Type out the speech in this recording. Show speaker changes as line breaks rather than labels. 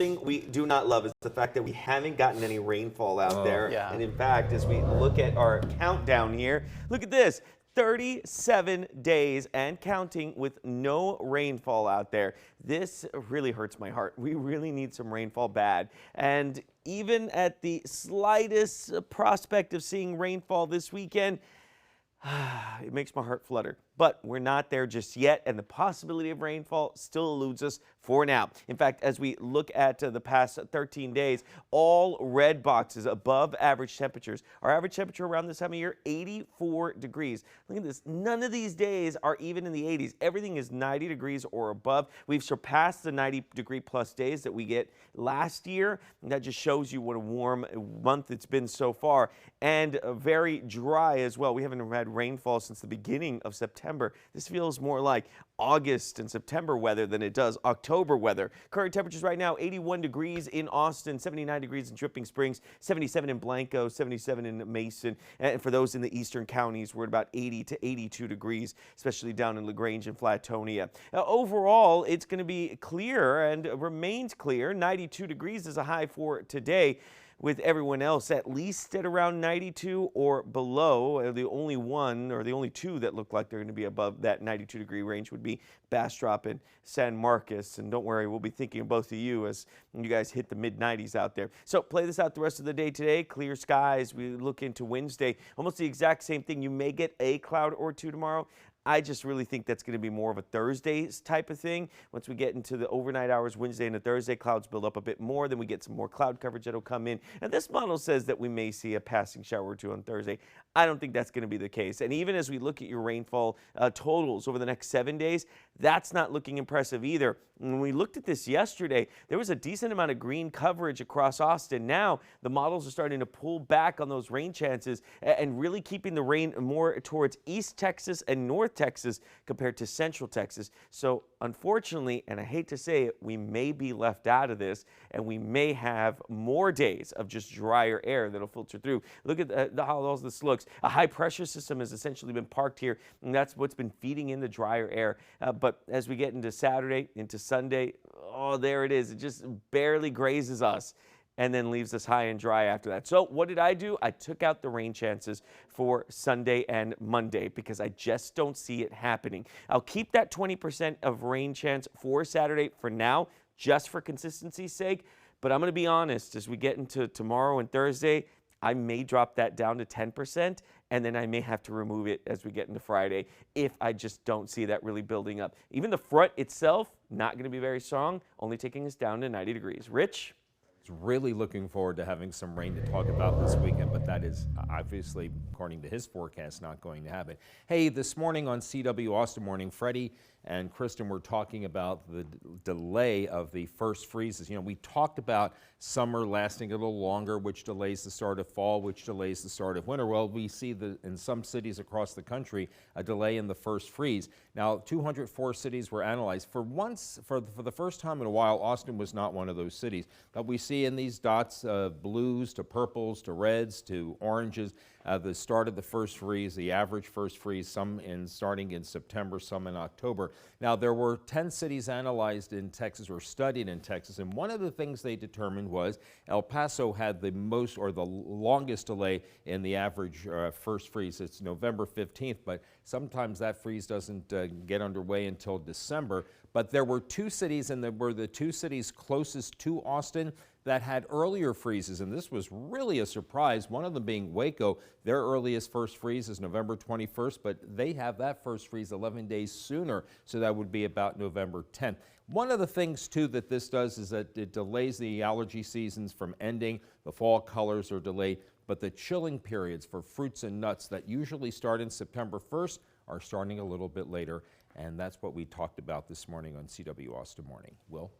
thing we do not love is the fact that we haven't gotten any rainfall out there.
Yeah.
And in fact, as we look at our countdown here, look at this. 37 days and counting with no rainfall out there. This really hurts my heart. We really need some rainfall bad. And even at the slightest prospect of seeing rainfall this weekend, it makes my heart flutter. But we're not there just yet, and the possibility of rainfall still eludes us for now. In fact, as we look at the past 13 days, all red boxes above average temperatures. Our average temperature around this time of year, 84 degrees. Look at this. None of these days are even in the 80s. Everything is 90 degrees or above. We've surpassed the 90-degree plus days that we get last year. And that just shows you what a warm month it's been so far. And very dry as well. We haven't had rainfall since the beginning of September. This feels more like August and September weather than it does October weather. Current temperatures right now, 81 degrees in Austin, 79 degrees in Dripping Springs, 77 in Blanco, 77 in Mason. And for those in the eastern counties, we're at about 80 to 82 degrees, especially down in LaGrange and Flatonia. Overall, it's going to be clear and remains clear. 92 degrees is a high for today, with everyone else at least at around 92 or below. The only one or the only two that look like they're going to be above that 92-degree range would be Bastrop and San Marcos. And don't worry, we'll be thinking of both of you as you guys hit the mid-90s out there. So play this out the rest of the day today. Clear skies. We look into Wednesday. Almost the exact same thing. You may get a cloud or two tomorrow. I just really think that's going to be more of a Thursday type of thing. Once we get into the overnight hours, Wednesday and Thursday, clouds build up a bit more. Then we get some more cloud coverage that'll come in. And this model says that we may see a passing shower or two on Thursday. I don't think that's going to be the case. And even as we look at your rainfall totals over the next 7 days, that's not looking impressive either. When we looked at this yesterday, there was a decent amount of green coverage across Austin. Now the models are starting to pull back on those rain chances and really keeping the rain more towards East Texas and North Texas compared to Central Texas. So unfortunately, and I hate to say it, we may be left out of this, and we may have more days of just drier air that'll filter through. Look at how all this looks. A high pressure system has essentially been parked here, and that's what's been feeding in the drier air. But as we get into Saturday, into Sunday, oh, there it is. It just barely grazes us and then leaves us high and dry after that. So what did I do? I took out the rain chances for Sunday and Monday because I just don't see it happening. I'll keep that 20% of rain chance for Saturday for now, just for consistency's sake. But I'm going to be honest, as we get into tomorrow and Thursday, I may drop that down to 10%, and then I may have to remove it as we get into Friday if I just don't see that really building up. Even the front itself, not going to be very strong, only taking us down to 90 degrees. Rich?
Really looking forward to having some rain to talk about this weekend, but that is obviously, according to his forecast, not going to happen. Hey, this morning on CW Austin Morning, Freddie and Kristen were talking about the delay of the first freezes. You know, we talked about summer lasting a little longer, which delays the start of fall, which delays the start of winter. Well, we see in some cities across the country a delay in the first freeze. Now, 204 cities were analyzed. For the first time in a while, Austin was not one of those cities. But we see in these dots, blues to purples to reds to oranges, the start of the first freeze, the average first freeze, some starting in September, some in October. Now, there were 10 cities analyzed in Texas or studied in Texas, and one of the things they determined was El Paso had the most or the longest delay in the average first freeze. It's November 15th, but sometimes that freeze doesn't get underway until December. But there were two cities, and there were the two cities closest to Austin that had earlier freezes, and this was really a surprise, one of them being Waco. Their earliest first freeze is November 21st, but they have that first freeze 11 days sooner, so that would be about November 10th. One of the things, too, that this does is that it delays the allergy seasons from ending. The fall colors are delayed, but the chilling periods for fruits and nuts that usually start in September 1st are starting a little bit later, and that's what we talked about this morning on CW Austin Morning. Will?